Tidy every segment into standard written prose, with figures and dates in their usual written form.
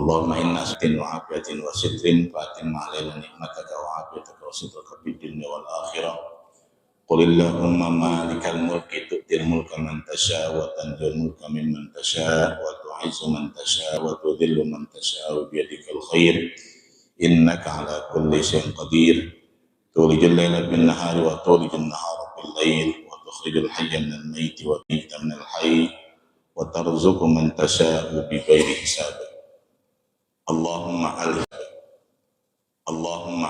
Allahumma inna sitin wa afiatin wa sitrin fatimma alaina ni'mataka wa afiataka wa sitraka fid dunya wal akhirah. Qulillahumma malikal mulki tu'til mulka man tasha wa tanzil mulka mimman tasha wa tu'izzu man tasha wa tudhillu man tasha bi yadikal khair innaka ala kulli syai'in qadir. Tulijul laila bin nahari wa tulijul nahara bil lail wa tukhrijul hayya minal mayyiti wa mayyita minal hayy wa tarzuqu man tasha'u bi ghairi hisab. Allahumma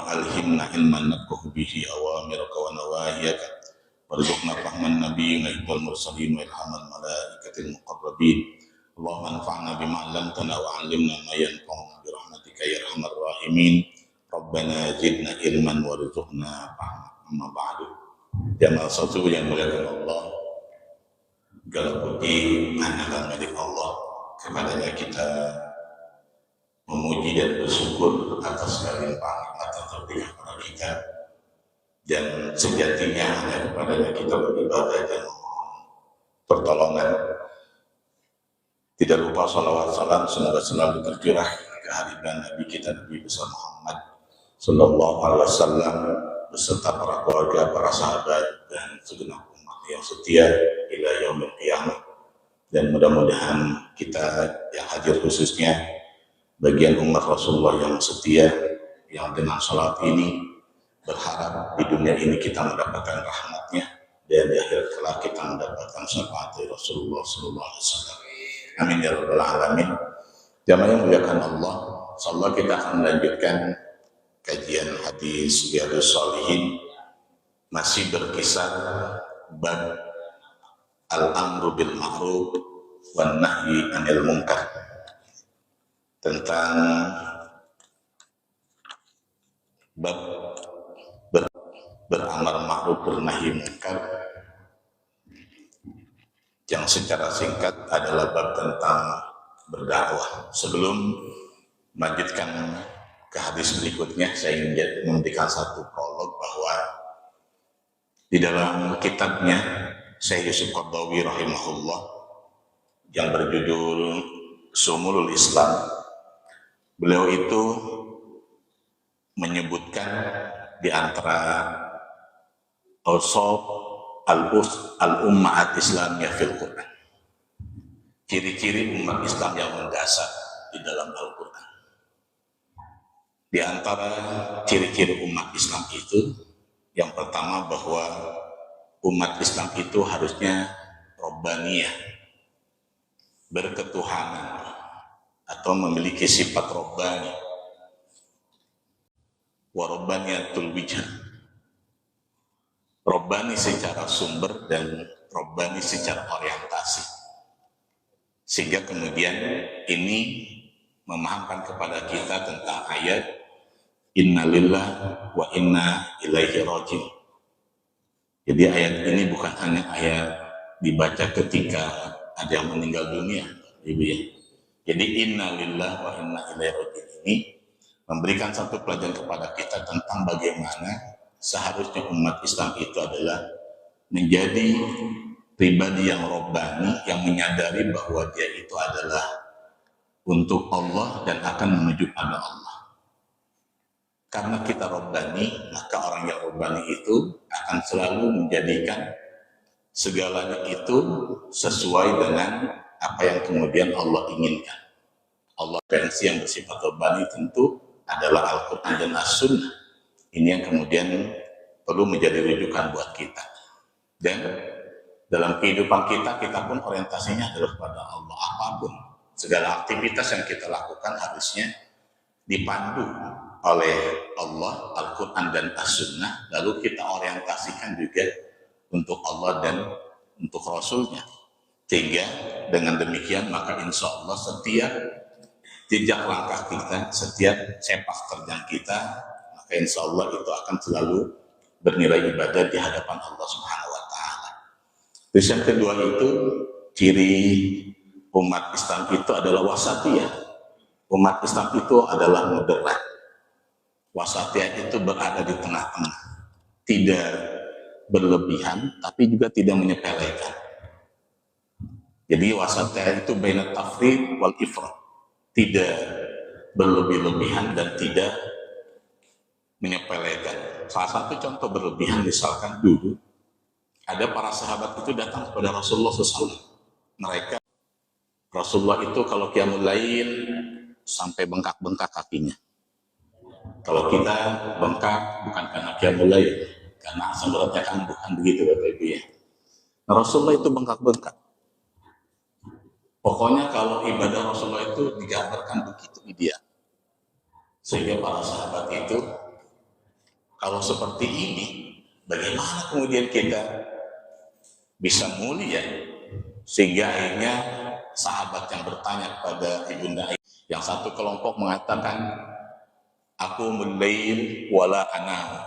alhimna ilman nafqahu bihi awamiraka wa nawahiyaka warzuqna fahman nabiyyina wal mursalin wa ilhamal malaikatil muqarrabin. Allahumma anfa'na bima 'allamtana wa 'allimna ma yanfa'una bi rahmatika ya arhamar rahimin. Rabbana zidna ilman warzuqna fahma. Amma ba'du. Jamaah satu yang muliakan Allah, segala puji hanya milik Allah. Kepadanya kita memuji dan bersyukur atas segala nikmat yang terberikan kepada kita, dan sejatinya hanya kepadanya kita beribadah dan memohon pertolongan. Tidak lupa salawat salam semoga selalu tercurah ke hadirat Nabi kita Nabi besar Muhammad Sallallahu Alaihi Wasallam beserta para keluarga, para sahabat dan segenap umat yang setia ila yaumil qiyamah. Dan mudah-mudahan kita yang hadir khususnya bagian umat Rasulullah yang setia, yang dengan salat ini berharap di dunia ini kita mendapatkan rahmatnya, dan di akhir kelak kita mendapatkan syafaat Rasulullah Sallallahu Alaihi Wasallam. Amin ya rabbal alamin. Jamaah yang muliakan Allah, insyaallah kita akan melanjutkan kajian hadis Riyadhus Shalihin, masih berkisah bab al-amru bil ma'ruf wan nahyi 'anil munkar, tentang bab beramar ma'ruf bernahi munkar, yang secara singkat adalah bab tentang berdakwah. Sebelum melanjutkan ke hadis berikutnya, saya ingin memberikan satu prolog bahwa di dalam kitabnya Syekh Yusuf Qaradawi rahimahullah yang berjudul Sumulul Islam, beliau itu menyebutkan di antara awsaf al-ummah al-islamiyah fil Quran, ciri-ciri umat Islam yang mendasar di dalam Al-Quran. Di antara ciri-ciri umat Islam itu, yang pertama bahwa umat Islam itu harusnya robbaniyah, berketuhanan atau memiliki sifat robbani, wa robbaniyatul wijah, robbani secara sumber dan robbani secara orientasi, sehingga kemudian ini memahamkan kepada kita tentang ayat inna lillah wa inna ilaihi raji'un. Jadi ayat ini bukan hanya ayat dibaca ketika ada yang meninggal dunia, Ibu ya. Jadi inna lillah wa inna ilaihi raji'un ini memberikan satu pelajaran kepada kita tentang bagaimana seharusnya umat Islam itu adalah menjadi pribadi yang robbani, yang menyadari bahwa dia itu adalah untuk Allah dan akan menuju pada Allah. Karena kita robbani, maka orang yang robbani itu akan selalu menjadikan segalanya itu sesuai dengan apa yang kemudian Allah inginkan. Allah versi yang bersifat robbani tentu adalah Al-Quran dan As-Sunnah. Ini yang kemudian perlu menjadi rujukan buat kita. Dan dalam kehidupan kita, kita pun orientasinya adalah pada Allah. Apapun, segala aktivitas yang kita lakukan harusnya dipandu oleh Allah, Al-Quran dan As-Sunnah, lalu kita orientasikan juga untuk Allah dan untuk Rasulnya. Sehingga dengan demikian maka insya Allah setiap jejak langkah kita, setiap sepak terjang kita, maka insya Allah itu akan selalu bernilai ibadah di hadapan Allah Subhanahu wa Ta'ala. Terus yang kedua itu, ciri umat Islam itu adalah wasatiyah. Umat Islam itu adalah moderat. Wasatiyah itu berada di tengah-tengah, tidak berlebihan tapi juga tidak menyepelekan. Jadi wasatiyah itu baina tafrid wal ifrat, tidak berlebih-lebihan dan tidak menyepelekan. Salah satu contoh berlebihan, misalkan dulu ada para sahabat itu datang kepada Rasulullah SAW. Mereka, Rasulullah itu kalau qiyamul lail sampai bengkak-bengkak kakinya. Kalau kita bengkak bukan karena qiyamul lail, karena asam beratnya kan bukan begitu Bapak Ibu ya. Nah, Rasulullah itu bengkak-bengkak. Pokoknya kalau ibadah Rasulullah itu digambarkan begitu ideal. Sehingga para sahabat itu, kalau seperti ini, bagaimana kemudian kita bisa mulia? Sehingga akhirnya sahabat yang bertanya kepada Ibunda Aisyah, yang satu kelompok mengatakan, aku mulail wala anam.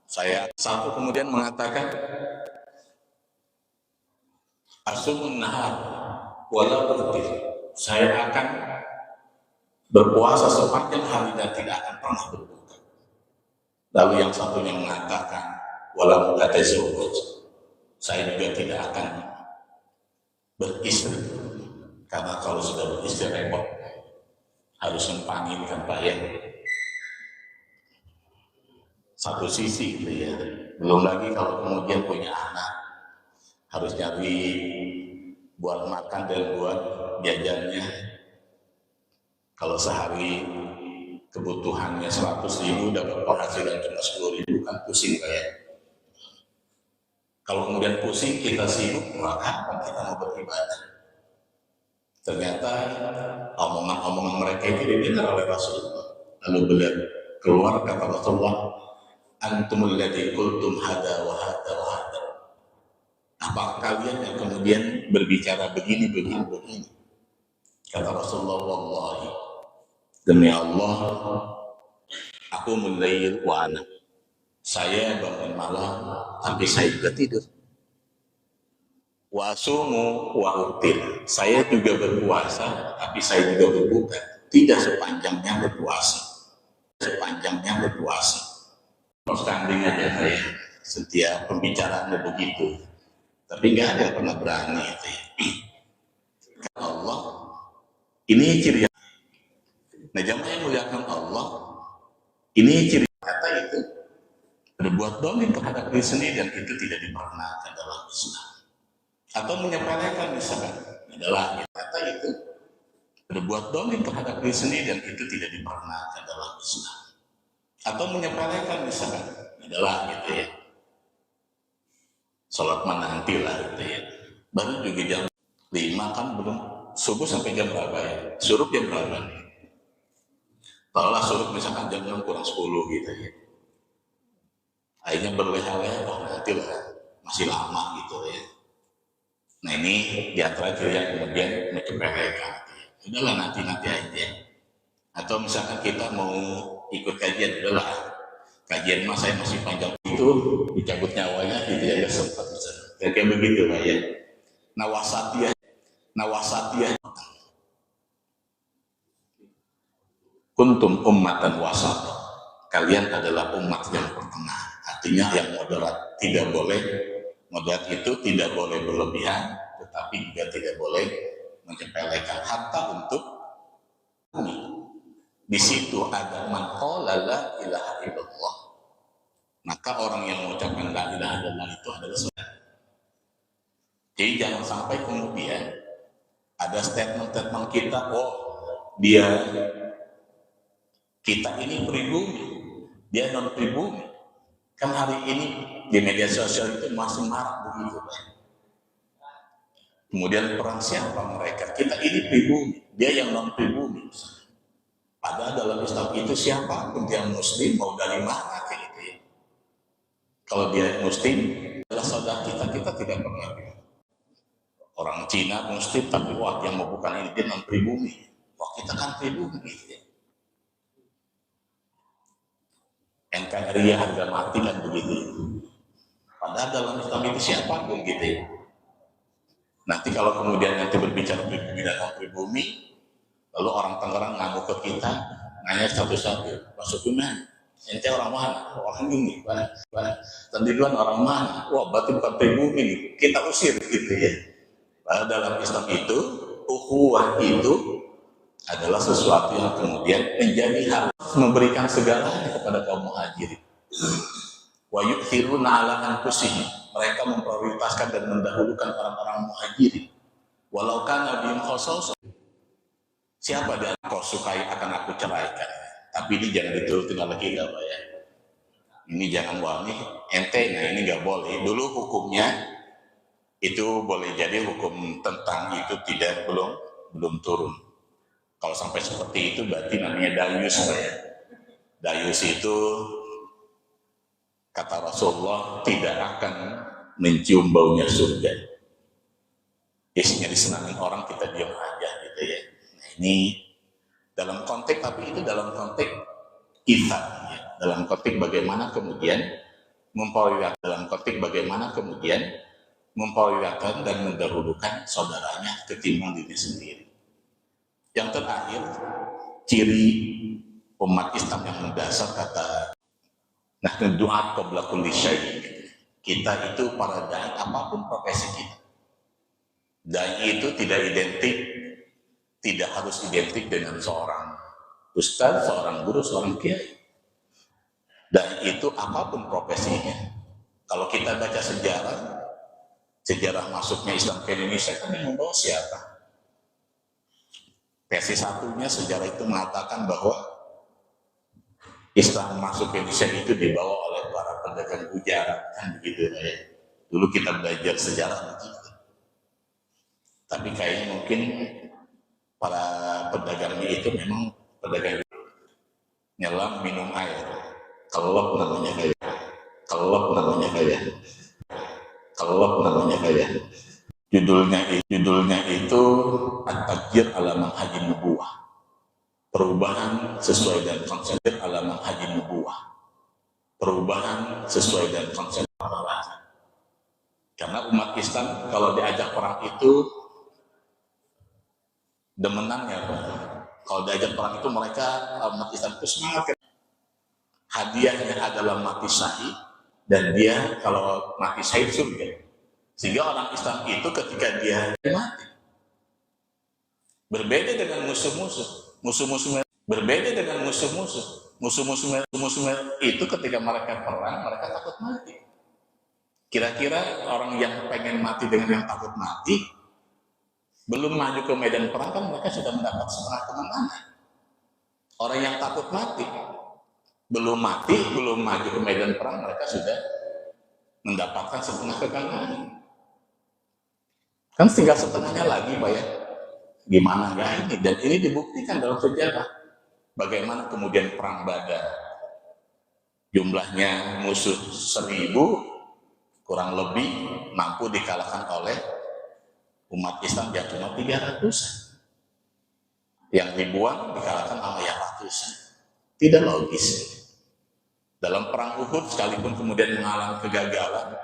Saya satu kemudian mengatakan, asumun nahar wala berhenti. Saya akan berpuasa sepanjang hari dan tidak akan pernah berbuka. Lalu yang satunya mengatakan, wala mutatazawwaj. Saya juga tidak akan beristri, karena kalau sudah beristri repot, harus mempanggil kan Pak ya. Satu sisi gitu ya. Belum lagi kalau kemudian punya anak, harus nyari buat makan dan buat jajannya. Kalau sehari kebutuhannya 100.000, dapat penghasilan cuma 10.000, kan pusing kayak. Kalau kemudian pusing, kita sibuk, maka kapan kita mau beribadah? Ternyata omongan-omongan mereka itu didengar oleh Rasulullah. Lalu beliau keluar kata Rasulullah, antumul ladzi qultum hada wa hada wa hada. Apa kalian yang kemudian berbicara begini? Kata Rasulullah, wallahi, demi Allah, aku mulail wa ana. Saya bangun malam, tapi saya juga tidur. Wa asumu wa uftir. Saya juga berpuasa, tapi saya juga berbuka. Tidak sepanjangnya berpuasa. Standing aja saya. Setiap pembicaraannya begitu. Tapi nggak ada yang pernah berani itu ya. Allah, ini ciri. Nah, jamaah yang muliakan Allah, ini ciri kata itu berbuat dolim terhadap diri sendiri dan itu tidak diperkenankan dalam Islam. Atau menyepelekan misalkan adalah kata itu berbuat dolim terhadap diri sendiri dan itu tidak diperkenankan dalam Islam. Atau menyepelekan misalkan adalah gitu ya. Sholat mana nanti lah gitu ya. Baru juga jam 5 kan belum subuh sampai jam berapa ya? Suruh jam berapa nih? Kalau suruh misalkan jam kurang 10 gitu ya. Akhirnya berleha-leha, nanti lah masih lama gitu ya. Nah ini diantara ciri yang kemudian menyepelekan. Udahlah nanti aja. Atau misalkan kita mau ikut kajian, udahlah kajian mas saya masih panjang itu, dicabut nyawanya gitu ya, gak sempat misalnya. Kayak begitu lah ya. Nawasatiyah. Kuntum ummatan wasat. Kalian adalah umat yang pertengah. Artinya yang moderat. Tidak boleh, moderat itu tidak boleh berlebihan, tetapi juga tidak boleh menyepelekan. Hatta untuk ini. Di situ ada man qala la ilaha illallah. Maka orang yang mengucapkan la ilaha illallah itu adalah saudara. Jadi jangan sampai kemudian ada statement-statement kita, kita ini pribumi, dia non pribumi. Kan hari ini di media sosial itu masih marak begitu. Kemudian perang siapa mereka? Kita ini pribumi, dia yang non pribumi. Padahal dalam Islam itu siapapun dia muslim mau dari mana kayak gitu ya. Kalau dia muslim adalah saudara kita tidak pernah. Orang Cina muslim tapi yang mau bukan ini dia non pribumi. Kita kan pribumi gitu ya. NKRI harga mati kan begitu. Padahal dalam Islam itu siapapun gitu ya. Nanti kalau kemudian nanti berbicara pribumi dan pribumi, lalu orang Tangerang ngamuk ke kita, nanya satu-satu, masuk mana? Ente orang mana? Orang ini, mana? Tendiduan orang mana? Wah, berarti bukan pribumi nih. Kita usir gitu ya. Padahal dalam Islam itu, ukhuwah itu adalah sesuatu yang kemudian menjadi harus memberikan segalanya kepada kaum muhajirin. Wa yu'thiruna 'ala anfusihim, mereka memprioritaskan dan mendahulukan orang-orang muhajirin. Walau kana bihim khasasah, siapa yang kau sukai akan aku ceraikan. Tapi ini jangan diturutin oleh kita, Pak ya. Ini jangan, wah ini ente, nah ini nggak boleh. Dulu hukumnya itu boleh jadi hukum tentang itu belum turun. Kalau sampai seperti itu berarti namanya dayus, Pak ya. Dayus itu kata Rasulullah tidak akan mencium baunya surga. Isinya disenangin orang, kita diam aja gitu ya. Nah, ini dalam konteks, tapi itu dalam konteks kita ya. Dalam konteks bagaimana kemudian memprioritaskan dan mendahulukan saudaranya ketimbang diri sendiri. Yang terakhir, ciri umat Islam yang mendasar kata nah doa qabla kulli syai'. Kita itu para dai, apapun profesi kita. Dai itu tidak harus identik dengan seorang ustaz, seorang guru, seorang kiai. Dai itu apapun profesinya. Kalau kita baca sejarah masuknya Islam ke Indonesia kan yang membawa siapa? Versi satunya sejarah itu mengatakan bahwa Islam masuk ke Indonesia itu dibawa oleh para pedagang Gujarat, kan begitu ya. Dulu kita belajar sejarah begitu. Tapi kayaknya mungkin para pedagangnya itu memang pedagang nyelam minum air. Kelop namanya kayak. Judulnya itu At-Taghyir ala Manhajin Nubuwah. Perubahan sesuai dengan konsep ala Manhajin Nubuwah. Perubahan sesuai dengan konsep Allah. Karena umat Islam kalau diajak perang itu demenannya, kalau diajak perang itu mereka umat Islam itu semangat. Hadiahnya adalah mati syahid, dan dia kalau mati syahid surga. Sehingga orang Islam itu ketika dia mati, berbeda dengan musuh-musuh itu ketika mereka perang, mereka takut mati. Kira-kira orang yang pengen mati dengan yang takut mati, belum maju ke medan perang kan mereka sudah mendapat setengah kemenangan. Orang yang takut mati, belum maju ke medan perang, mereka sudah mendapatkan setengah kegagalan. Kan tinggal setengahnya lagi, Pak ya. Gimana ya ini? Dan ini dibuktikan dalam sejarah. Bagaimana kemudian perang Badar, jumlahnya musuh 1000, kurang lebih mampu dikalahkan oleh umat Islam yang cuma 300. Yang ribuan dikalahkan oleh yang ratusan. Tidak logis. Dalam perang Uhud sekalipun kemudian mengalami kekalahan,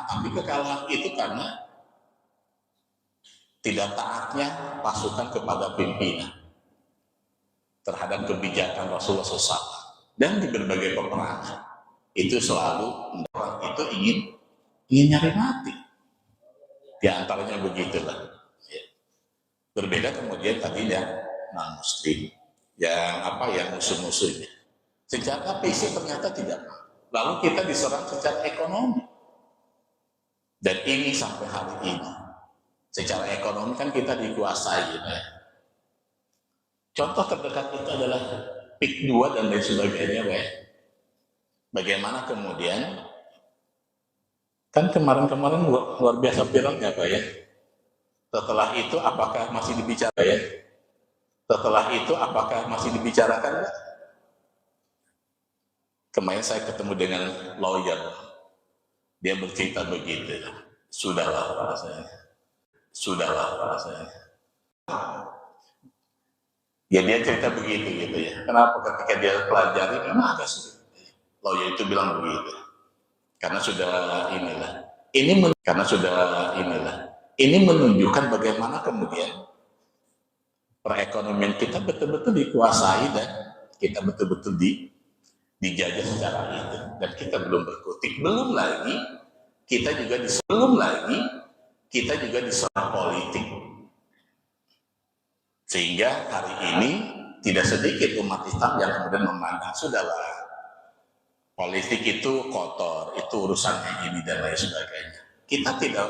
tapi kekalahan itu karena tidak taatnya pasukan kepada pimpinan terhadap kebijakan Rasulullah SAW. Dan di berbagai peperangan itu selalu orang itu ingin nyari mati. Di antaranya begitulah. Berbeda kemudian tadi yang non-muslim, yang musuh-musuhnya. Secara fisik ternyata tidak. Lalu kita diserang secara ekonomi. Dan ini sampai hari ini. Secara ekonomi kan kita dikuasai ya. Contoh terdekat itu adalah PIK 2 dan lain sebagainya ya. Bagaimana kemudian kan kemarin luar biasa viralnya Pak ya. Setelah itu apakah masih dibicarakan Pak? Kemarin saya ketemu dengan lawyer, dia bercerita begitu, sudahlah rasanya. Ya dia cerita begitu gitu ya. Kenapa ketika dia pelajari memang agak sulit. Lawyer itu bilang begitu. Karena sudah ini menunjukkan bagaimana kemudian perekonomian kita betul-betul dikuasai dan kita betul-betul dijajah secara itu, dan kita belum berkutik. Belum lagi kita juga diserang politik. Sehingga hari ini tidak sedikit umat Islam yang kemudian memandang sudahlah politik itu kotor, itu urusannya ini dan lain sebagainya. Kita tidak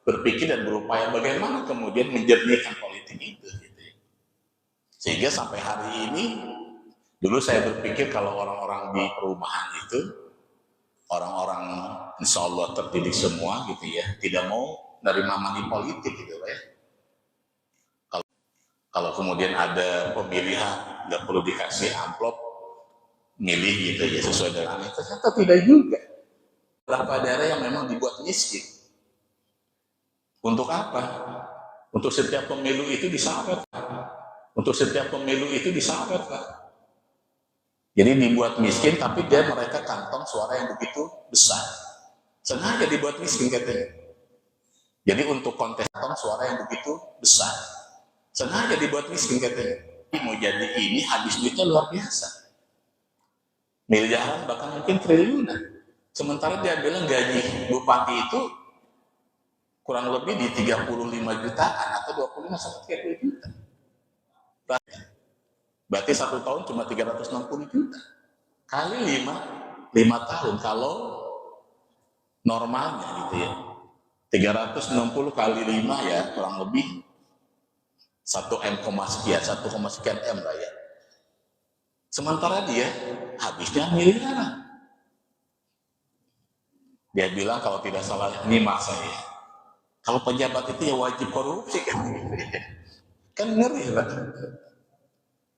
berpikir dan berupaya bagaimana kemudian menjernihkan politik itu. Gitu. Sehingga sampai hari ini, dulu saya berpikir kalau orang-orang di perumahan itu, orang-orang insya Allah terdidik semua gitu ya, tidak mau menerima money politik gitu ya. Kalau kemudian ada pemilihan, nggak perlu dikasih amplop, milih gitu ya sesuai dengan itu. Ternyata tidak juga. Beberapa daerah yang memang dibuat miskin. Untuk apa? Untuk setiap pemilu itu disawet. Untuk setiap pemilu itu disawet, Pak. Jadi dibuat miskin, tapi dia mereka kantong suara yang begitu besar. Sengaja dibuat miskin katanya. Jadi untuk kontes kantong suara yang begitu besar. Sengaja dibuat miskin katanya. Mau jadi ini habis duitnya luar biasa. Miliaran bahkan mungkin triliunan. Sementara dia bilang gaji bupati itu kurang lebih di 35 jutaan atau 25 sampai 30 juta. Berarti 1 tahun cuma 360 juta. Kali 5 tahun kalau normalnya gitu ya. 360 kali 5 ya kurang lebih 1 M sekian, 1, sekian M lah ya. Sementara dia habisnya miliaran. Dia bilang kalau tidak salah ini masa ya. Kalau pejabat itu ya wajib korupsi kan. Kan ngeri Pak.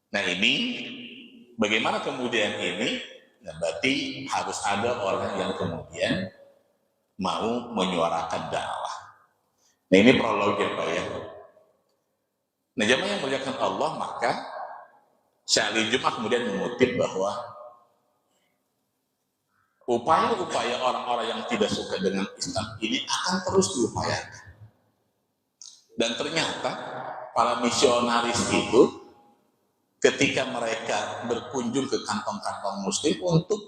Nah ini bagaimana kemudian ini? Nah, berarti harus ada orang yang kemudian mau menyuarakan dakwah. Nah ini prolognya Pak ya. Nah jamaah yang muliakan Allah, maka Syekh Ali Jum'ah kemudian mengutip bahwa upaya-upaya orang-orang yang tidak suka dengan Islam ini akan terus diupayakan. Dan ternyata para misionaris itu ketika mereka berkunjung ke kantong-kantong muslim untuk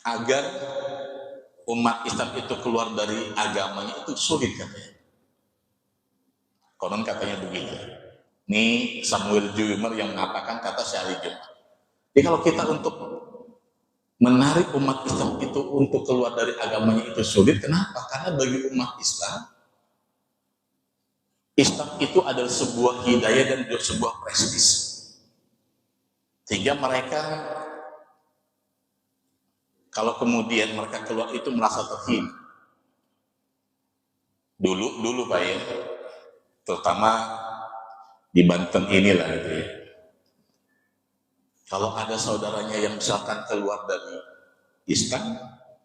agar umat Islam itu keluar dari agamanya itu sulit katanya. Konon katanya begitu. Ini Samuel Jumer yang mengatakan kata Syekh Ali Jum'ah. Jadi kalau kita untuk menarik umat Islam itu untuk keluar dari agamanya itu sulit. Kenapa? Karena bagi umat Islam, Islam itu adalah sebuah hidayah dan sebuah prestis. Sehingga mereka kalau kemudian mereka keluar itu merasa terhina. Dulu Pak ya, terutama di Banten inilah gitu ya. Kalau ada saudaranya yang misalkan keluar dari Islam,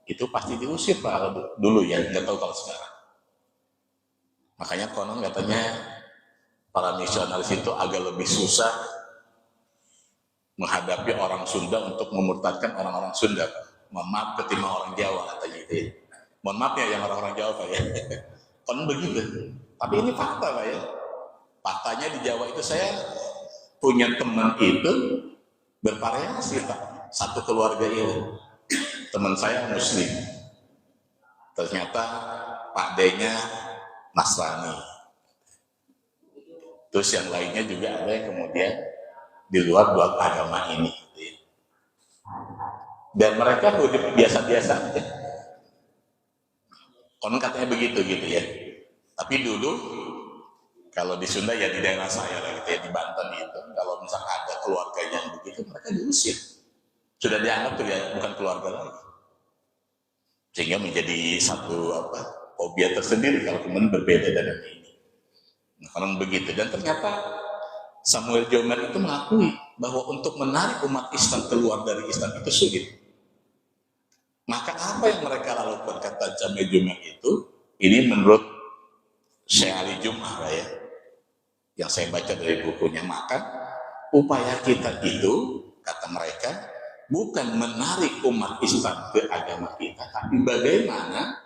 itu pasti diusir Pak dulu ya, nggak tahu kalau sekarang. Makanya konon katanya para misionaris itu agak lebih susah menghadapi orang Sunda untuk memurtadkan orang-orang Sunda Pak. Mohon maaf ketimbang orang Jawa katanya itu ya. Mohon maaf ya yang orang-orang Jawa Pak ya. Konon begitu. Tapi ini fakta Pak ya. Faktanya di Jawa itu saya punya teman itu bervariasi Pak. Satu keluarga ini. Teman saya Muslim. Ternyata Pak D-nya Nasrani. Terus yang lainnya juga ada yang kemudian di luar dua agama ini. Dan mereka hidup biasa-biasa aja. Konon katanya begitu gitu ya. Tapi dulu kalau di Sunda ya di daerah saya lah gitu ya, di Banten itu kalau misalnya ada keluarga yang begitu mereka diusir. Sudah dianggap tuh ya bukan keluarga lagi. Sehingga menjadi satu fobia tersendiri kalau kemudian berbeda dengan ini. Nah, kalau begitu dan ternyata Samuel Jumer itu mengakui bahwa untuk menarik umat Islam keluar dari Islam itu sulit. Maka apa yang mereka lakukan kata Samuel Jumer itu, ini menurut Syekh Ali Jum'ah ya, yang saya baca dari bukunya, maka upaya kita itu kata mereka bukan menarik umat Islam ke agama kita, tapi bagaimana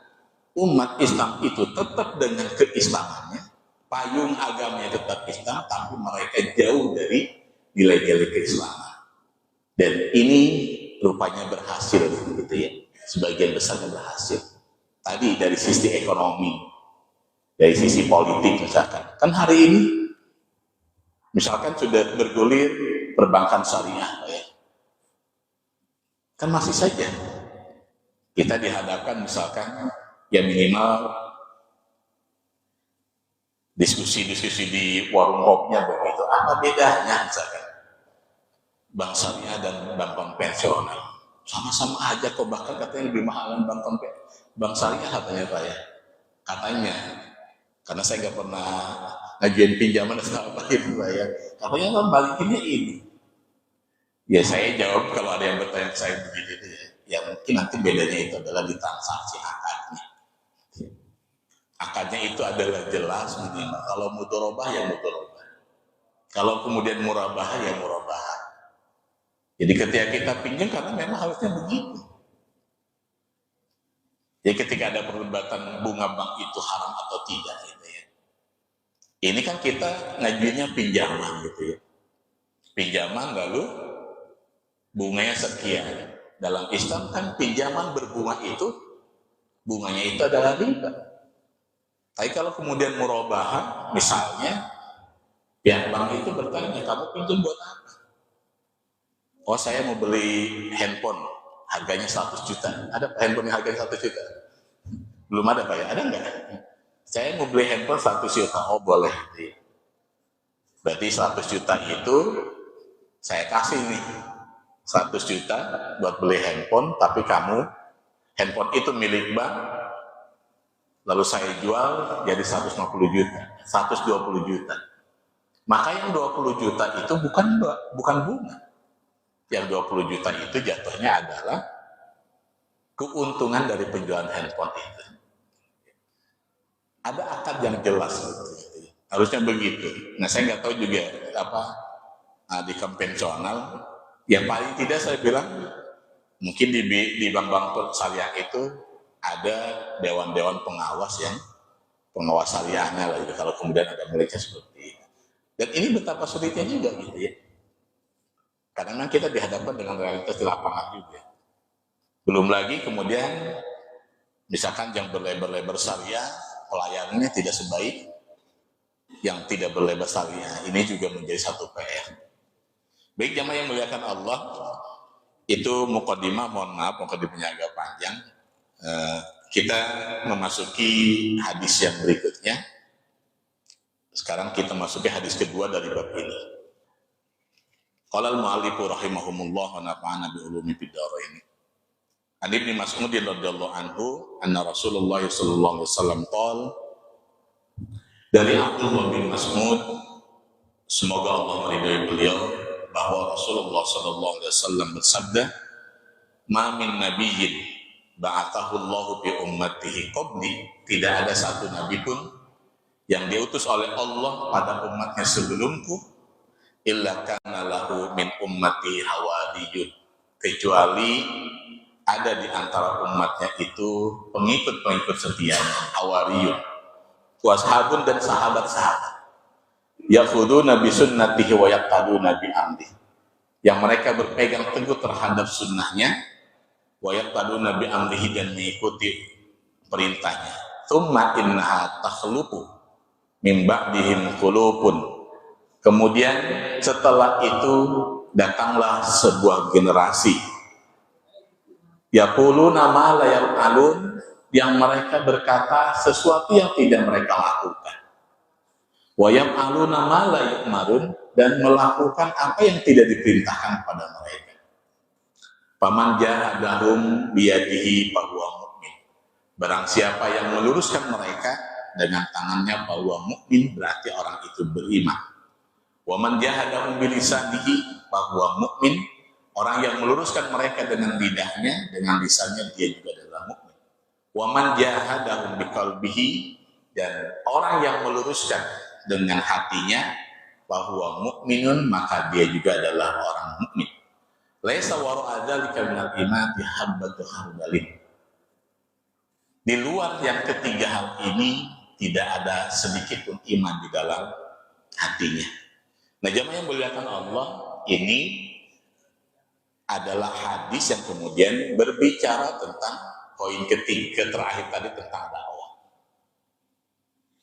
umat Islam itu tetap dengan keislamannya, payung agamanya tetap Islam, tapi mereka jauh dari nilai-nilai keislaman. Dan ini rupanya berhasil, gitu ya. Sebagian besarnya berhasil. Tadi dari sisi ekonomi, dari sisi politik misalkan. Kan hari ini misalkan sudah bergulir perbankan syariah, ya. Kan masih saja kita dihadapkan misalkan ya minimal diskusi-diskusi di warung kopnya begitu. Apa bedanya misalkan bank syariah dan bank konvensional? Sama-sama aja kok, bahkan katanya lebih mahalan bank syariah katanya Pak ya. Katanya, karena saya nggak pernah ngajuin pinjaman sama apa itu Pak ya. Katanya kan balikinnya ini. Ya saya jawab kalau ada yang bertanya ke saya begitu ya. Ya mungkin nanti bedanya itu adalah di transaksi akadnya. Akadnya itu adalah jelas minimal. Kalau mudorobah ya mudorobah. Kalau kemudian murabah ya murabah. Jadi ketika kita pinjam karena memang harusnya begitu. Jadi ketika ada perdebatan bunga bank itu haram atau tidak gitu ya. Ini kan kita ngajuinnya pinjaman gitu ya. Pinjaman lalu bunganya sekian. Dalam Islam kan pinjaman berbunga itu bunganya itu adalah riba. Tapi kalau kemudian murabah misalnya pihak bank itu bertanya, kamu pinjam buat apa? Oh saya mau beli handphone, harganya 100 juta. Ada handphone yang harganya 100 juta? Belum ada Pak ya? Ada nggak? Saya mau beli handphone 100 juta, oh boleh. Berarti 100 juta itu saya kasih nih. 100 juta buat beli handphone, tapi kamu, handphone itu milik bank, lalu saya jual jadi 150 juta, 120 juta. Maka yang 20 juta itu bukan bunga. Yang 20 juta itu jatuhnya adalah keuntungan dari penjualan handphone itu. Ada akad yang jelas gitu. Harusnya begitu. Nah saya nggak tahu juga di konvensional. Yang paling tidak saya bilang mungkin di bank-bank syariah itu ada dewan-dewan pengawas yang pengawas syariahnya lah gitu. Kalau kemudian ada mereka seperti itu. Dan ini betapa sulitnya juga gitu ya. Karena kita dihadapkan dengan realitas di lapangan juga. Belum lagi kemudian misalkan yang berlebar-lebar syariah pelayanannya tidak sebaik yang tidak berlebar syariah. Ini juga menjadi satu PR. Baik jamaah yang muliakan Allah, itu mukadimah, mohon maaf mukadimahnya agak panjang. Kita memasuki hadis yang berikutnya. Sekarang kita masuki hadis kedua dari bab ini. Qala al-mu'allifu rahimahumullah wa nafa'ana bi ulumi fid dharain. An Ibnu Mas'ud radhiyallahu anhu anna Rasulullah sallallahu alaihi wasallam qala, dari Abdullah bin Mas'ud, semoga Allah meridai beliau, bahwa Rasulullah sallallahu alaihi wasallam bersabda, "Ma min nabiyyin ba'athahu Allahu bi ummatihi qabli." Tidak ada satu nabi pun yang diutus oleh Allah pada umatnya sebelumku, illa kana lahu min ummati hawadiyun, kecuali ada di antara umatnya itu pengikut-pengikut setianya, hawariyun, washabun dan sahabat-sahabat, yakhuduna bi sunnatihi wa yaqtaduna bi amri, yang mereka berpegang teguh terhadap sunnahnya, wa yaqtaduna bi amrihi, dan mengikuti perintahnya. Tsumma innaha takhluqu min ba'dihim qulubun, kemudian setelah itu datanglah sebuah generasi, yaquluna ma la yaf'alun, yang mereka berkata sesuatu yang tidak mereka lakukan, wa yaf'aluna ma la yu'marun, dan melakukan apa yang tidak diperintahkan pada mereka. Faman jahadahum biyadihi fahuwa mu'min, barang siapa yang meluruskan mereka dengan tangannya bahwa mukmin, berarti orang itu beriman. Wa man jahadahum bilisanihi bahwa mukmin, orang yang meluruskan mereka dengan lidahnya, dengan lisannya, dia juga adalah mukmin. Wa man jahadahum biqalbihi, dan orang yang meluruskan dengan hatinya, bahwa mukminun, maka dia juga adalah orang mukmin. Laisa wara'a dzalika minal iman habbatu khardalin. Di luar yang ketiga hal ini tidak ada sedikit pun iman di dalam hatinya. Nah, jamaah yang muliakan Allah, ini adalah hadis yang kemudian berbicara tentang poin ketiga terakhir tadi tentang dakwah.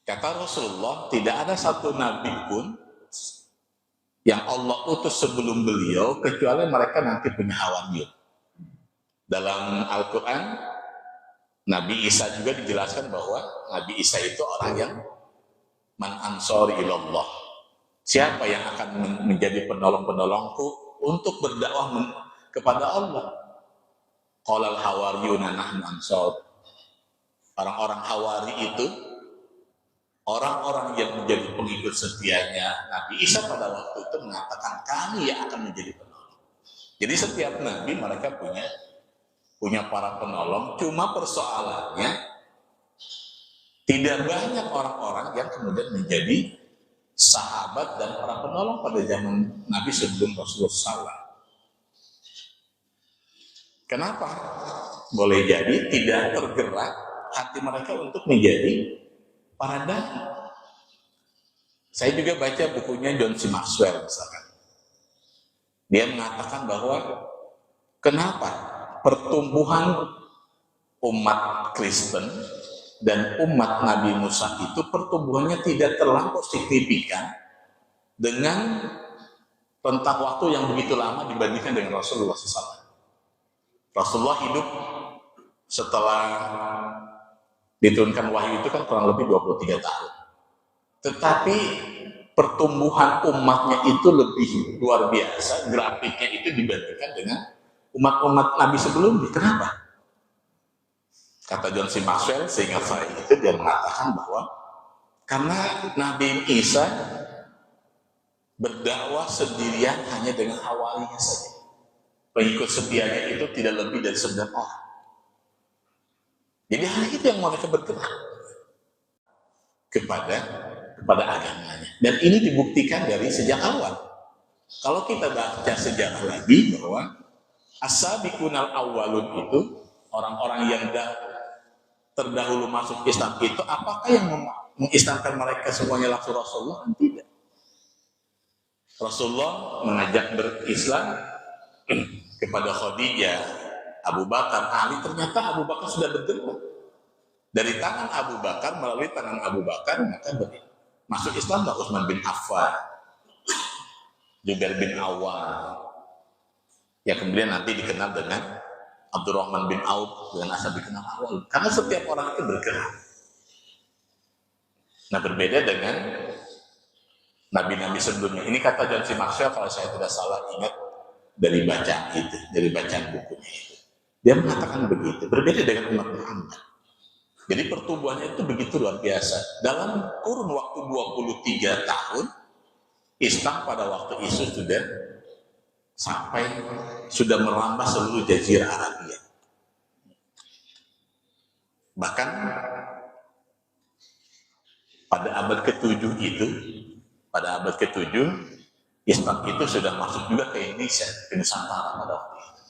Kata Rasulullah, tidak ada satu nabi pun yang Allah utus sebelum beliau kecuali mereka nanti punya hawariyun. Dalam Al-Quran, Nabi Isa juga dijelaskan bahwa Nabi Isa itu orang yang man ansori ilallah. Siapa yang akan menjadi penolong-penolongku untuk berdakwah kepada Allah? Qalal hawariyuna nahnu ansor. Orang-orang hawari itu orang-orang yang menjadi pengikut setianya Nabi Isa pada waktu itu mengatakan kami yang akan menjadi penolong. Jadi setiap nabi mereka punya para penolong, cuma persoalannya tidak banyak orang-orang yang kemudian menjadi sahabat dan para penolong pada zaman Nabi sebelum Rasulullah SAW. Kenapa? Boleh jadi tidak tergerak hati mereka untuk menjadi para dai. Saya juga baca bukunya John C. Maxwell misalkan. Dia mengatakan bahwa kenapa pertumbuhan umat Kristen dan umat Nabi Musa itu pertumbuhannya tidak terlampau signifikan dengan rentang waktu yang begitu lama dibandingkan dengan Rasulullah SAW. Rasulullah hidup setelah diturunkan wahyu itu kan kurang lebih 23 tahun. Tetapi pertumbuhan umatnya itu lebih luar biasa, grafiknya itu dibandingkan dengan umat-umat Nabi sebelumnya. Kenapa? Kata John C. Maxwell, seingat saya itu dia mengatakan bahwa karena Nabi Isa berdakwah sendirian hanya dengan hawarinya saja. Pengikut setianya itu tidak lebih dari 9 orang. Jadi hal itu yang mereka bergerak kepada agamanya. Dan ini dibuktikan dari sejak awal. Kalau kita baca sejarah lagi bahwa as-sabiqunal awwalun itu orang-orang yang terdahulu masuk Islam itu apakah yang mengislamkan mereka semuanya langsung Rasulullah? Tidak. Rasulullah mengajak berislam kepada Khadijah, Abu Bakar, Ali. Ternyata Abu Bakar sudah bergerak dari tangan Abu Bakar, melalui tangan Abu Bakar maka masuk Islam Utsman bin Affan, Jubair bin Awam, yang kemudian nanti dikenal dengan Abdurrahman bin Auf dengan asal dikenal awal. Karena setiap orang itu bergerak. Nah, berbeda dengan nabi-nabi sebelumnya. Ini kata John C. Maxwell kalau saya tidak salah ingat dari bacaan bukunya itu. Dia mengatakan begitu, berbeda dengan umat Muhammad. Jadi pertumbuhannya itu begitu luar biasa. Dalam kurun waktu 23 tahun, Islam pada waktu itu sudah merambah seluruh jazirah Arabia. Bahkan pada abad ke-7 Islam itu sudah masuk juga ke Indonesia, ke Nusantara pada waktu itu.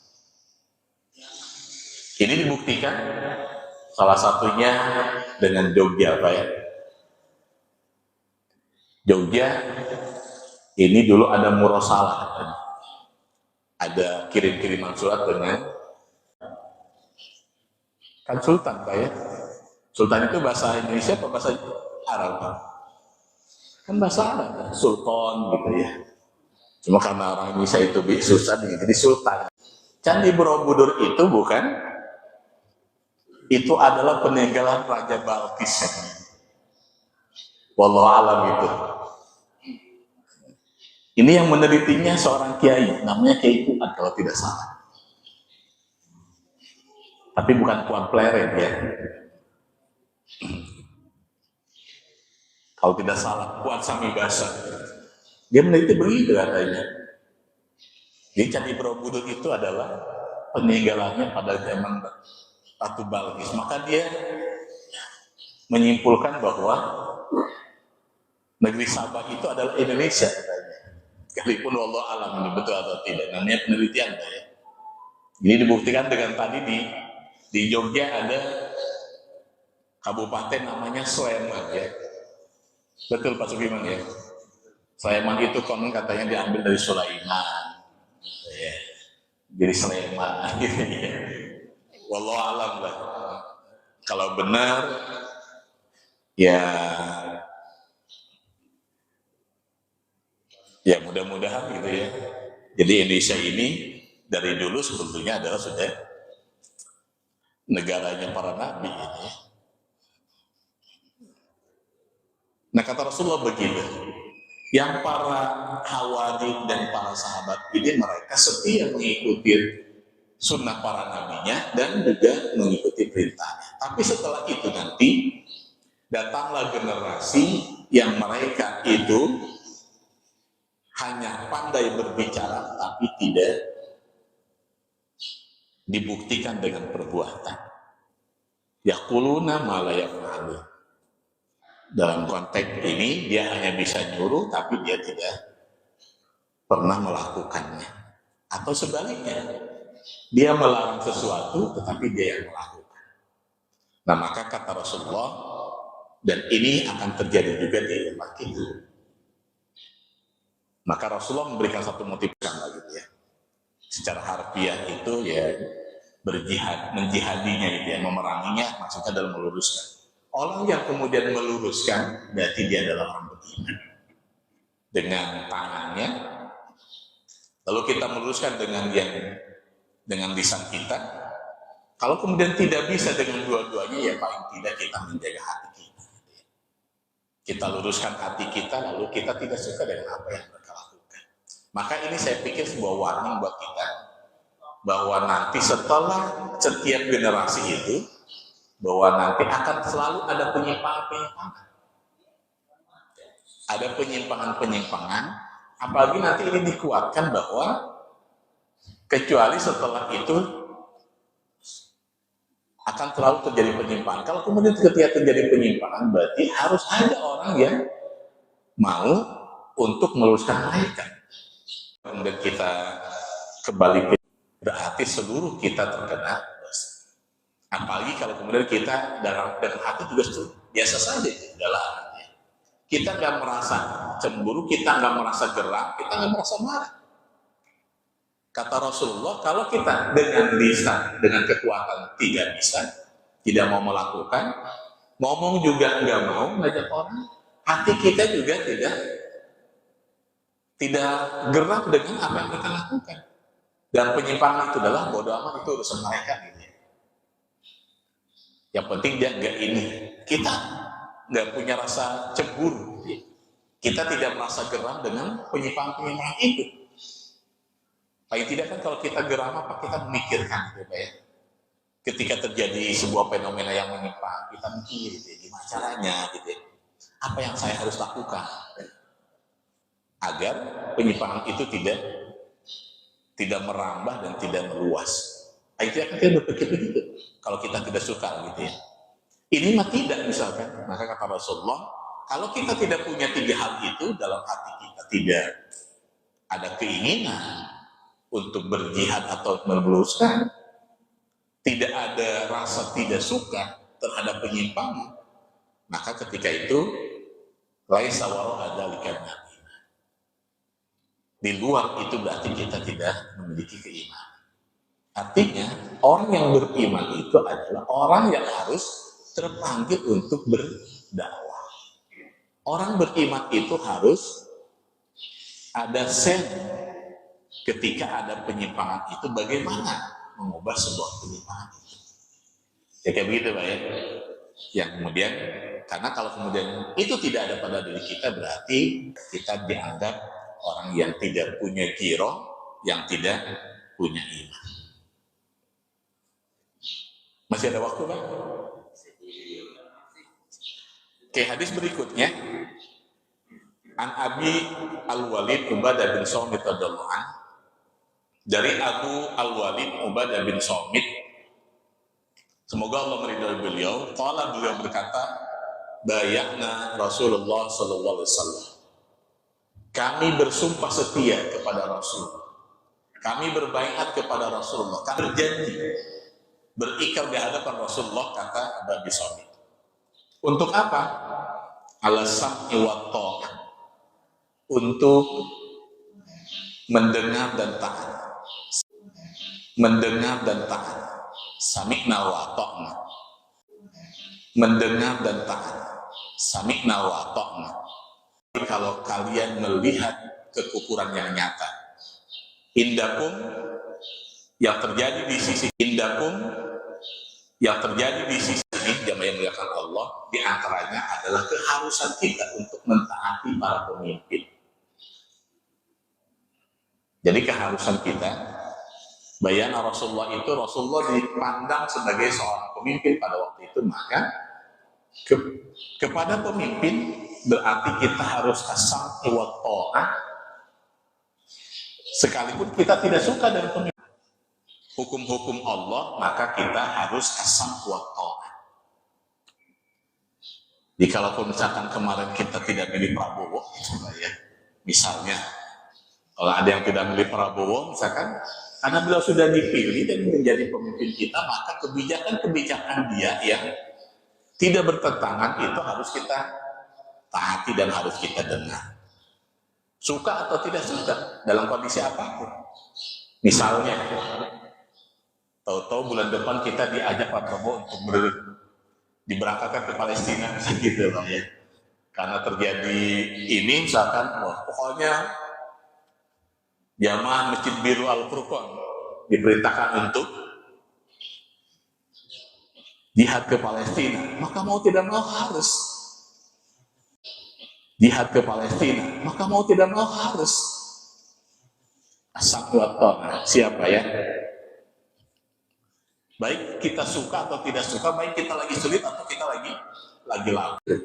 Ini dibuktikan salah satunya dengan Jogja, Pak ya. Jogja ini dulu ada murosalah, ada kirim-kiriman surat dengan kan Sultan, Pak ya. Sultan itu bahasa Indonesia apa bahasa Arab, Pak? Kan bahasa Arab, Sultan gitu ya. Cuma karena orang Indonesia itu susah jadi Sultan. Candi Borobudur itu adalah peninggalan Raja Balkis. Wallahu alam itu. Ini yang menelitinya seorang kiai, namanya Kiai Fuad kalau tidak salah. Tapi bukan Puan Pleret ya. Kalau tidak salah, Puan Samibasa. Dia meneliti begitu katanya. Jadi Candi Borobudur itu adalah peninggalannya pada zaman Ratu Balkis. Maka dia menyimpulkan bahwa negeri Sabah itu adalah Indonesia katanya. Sekalipun wallahu alam ini betul atau tidak. Namanya penelitian ya. Ini dibuktikan dengan tadi di Jogja ada kabupaten namanya Sleman ya. Betul Pak Sugiman ya. Sleman itu konon katanya diambil dari Sulaiman. Ya. Jadi Sleman gitu ya. Wallahu alam lah. Kalau benar ya Ya mudah-mudahan gitu ya. Jadi Indonesia ini dari dulu sebetulnya adalah sudah negaranya para nabi gitu ya. Nah kata Rasulullah begitu, yang para hawari dan para sahabat ini mereka setia mengikuti sunnah para nabinya dan juga mengikuti perintahnya. Tapi setelah itu nanti datanglah generasi yang mereka itu hanya pandai berbicara tapi tidak dibuktikan dengan perbuatan. Yaquluna ma la yaf'alun. Dalam konteks ini dia hanya bisa nyuruh tapi dia tidak pernah melakukannya. Atau sebaliknya, dia melarang sesuatu tetapi dia yang melakukan. Nah maka kata Rasulullah, dan ini akan terjadi juga di umat itu. Maka Rasulullah memberikan satu motivasi lagi ya. Secara harfiah itu ya berjihad, menjihadinya itu ya, memeranginya maksudnya dalam meluruskan. Orang yang kemudian meluruskan berarti dia adalah orang beriman dengan tangannya. Lalu kita meluruskan dengan lisan kita. Kalau kemudian tidak bisa dengan dua-duanya, ya paling tidak kita menjaga hati kita. Kita luruskan hati kita, lalu kita tidak suka dengan apa yang mereka lakukan. Maka ini saya pikir sebuah warning buat kita, bahwa nanti setelah setiap generasi itu, bahwa nanti akan selalu ada penyimpangan-penyimpangan. Ada penyimpangan-penyimpangan, apalagi nanti ini dikuatkan bahwa kecuali setelah itu akan selalu terjadi penyimpangan. Kalau kemudian ketika terjadi penyimpangan, berarti harus ada orang yang mau untuk meluruskan mereka. Kemudian kita kembali, berarti seluruh kita terkena dosa. Apalagi kalau kemudian kita dalam hati juga biasa saja dalam hati. Kita nggak merasa cemburu, kita nggak merasa geram, kita nggak merasa marah. Kata Rasulullah, kalau kita dengan lisan, dengan kekuatan tidak bisa, tidak mau melakukan, ngomong juga nggak mau ngajak orang, hati kita juga tidak gerak dengan apa yang kita lakukan. Dan penyimpangan itu adalah bodoh amat, itu urusan mereka gitu. Yang penting dia nggak ini, kita nggak punya rasa cemburu, kita tidak merasa geram dengan penyimpangan itu. Paling tidak kan kalau kita geram apa, kita memikirkan gitu ya. Ketika terjadi sebuah fenomena yang menyimpang, kita mikir gitu, gimana caranya gitu ya. Apa yang saya harus lakukan agar penyimpangan itu tidak merambah dan tidak meluas. Itu akan kita berpikir begitu. Kalau kita tidak suka gitu ya. Ini mah tidak misalkan. Maka kata Rasulullah, kalau kita tidak punya tiga hal itu dalam hati kita, tidak ada keinginan untuk berjihad atau meluruskan, tidak ada rasa tidak suka terhadap penyimpangan, maka ketika itu laisa wara dzalika. Di luar itu berarti kita tidak memiliki keimanan. Artinya orang yang beriman itu adalah orang yang harus terpanggil untuk berdakwah. Orang beriman itu harus ada sen ketika ada penyimpangan itu, bagaimana mengubah sebuah penyimpangan itu. Ya kayak begitu Pak ya. Yang kemudian, karena kalau kemudian itu tidak ada pada diri kita, berarti kita dianggap orang yang tidak punya giroh, yang tidak punya iman. Masih ada waktu Pak? Oke, hadis berikutnya. An Abi Al-Walid Ubadah bin Somit radhiyallahu anhu, dari Abu Al-Walid Ubadah bin Somit, semoga Allah meridhai beliau, beliau berkata, bayatna Rasulullah sallallahu alaihi wasallam. Kami bersumpah setia kepada Rasul. Kami berbaiat kepada Rasulullah. Kami berjanji, berikrar di hadapan Rasulullah, kata Abu Somit. Untuk apa? Al-sam'i wa ta'ah. Untuk mendengar dan taat. Mendengar dan taat. Sami'na wa ta'na. Mendengar dan taat. Sami'na wa ta'na. Kalau kalian melihat kekufuran yang nyata. Indakum yang terjadi di sisi ini jamaah yang dimuliakan Allah, di antaranya adalah keharusan kita untuk mentaati para pemimpin. Jadi keharusan kita, bayana Rasulullah dipandang sebagai seorang pemimpin pada waktu itu, maka kepada pemimpin berarti kita harus as-sam'u wa tha'ah, sekalipun kita tidak suka dengan pemimpin. Hukum-hukum Allah, maka kita harus as-sam'u wa tha'ah. Jadi kalaupun misalkan kemarin kita tidak milih Prabowo, ya, misalnya, kalau ada yang tidak milih Prabowo, misalkan, karena beliau sudah dipilih dan menjadi pemimpin kita, maka kebijakan-kebijakan dia yang tidak bertentangan itu harus kita taati dan harus kita dengar. Suka atau tidak suka, dalam kondisi apapun. Misalnya, tahu-tahu bulan depan kita diajak Pak Prabowo untuk diberangkatkan ke Palestina, gitu loh ya. Karena terjadi ini, misalkan, pokoknya jamaah Masjid Biru Al-Furqan diperintahkan untuk jihad ke Palestina, maka mau tidak mau harus jihad ke Palestina, maka mau tidak mau harus as-sam'u wa tha'ah. Siapa ya? Baik kita suka atau tidak suka, baik kita lagi sulit atau kita lagi lapar.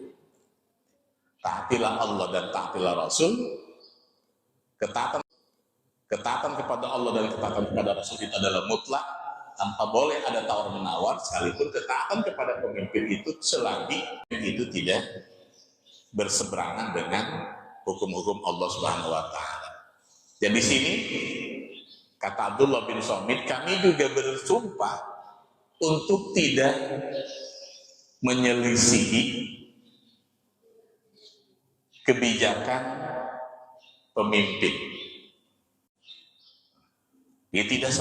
Taatilah Allah dan taatilah Rasul. Ketaatan kepada Allah dan ketaatan kepada Rasul itu adalah mutlak, tanpa boleh ada tawar-menawar, sekalipun ketaatan kepada pemimpin itu selagi itu tidak berseberangan dengan hukum-hukum Allah Subhanahu wa Ta'ala. Dan di sini kata Abdullah bin Somit, kami juga bersumpah untuk tidak menyelisihi kebijakan pemimpin. Dia tidak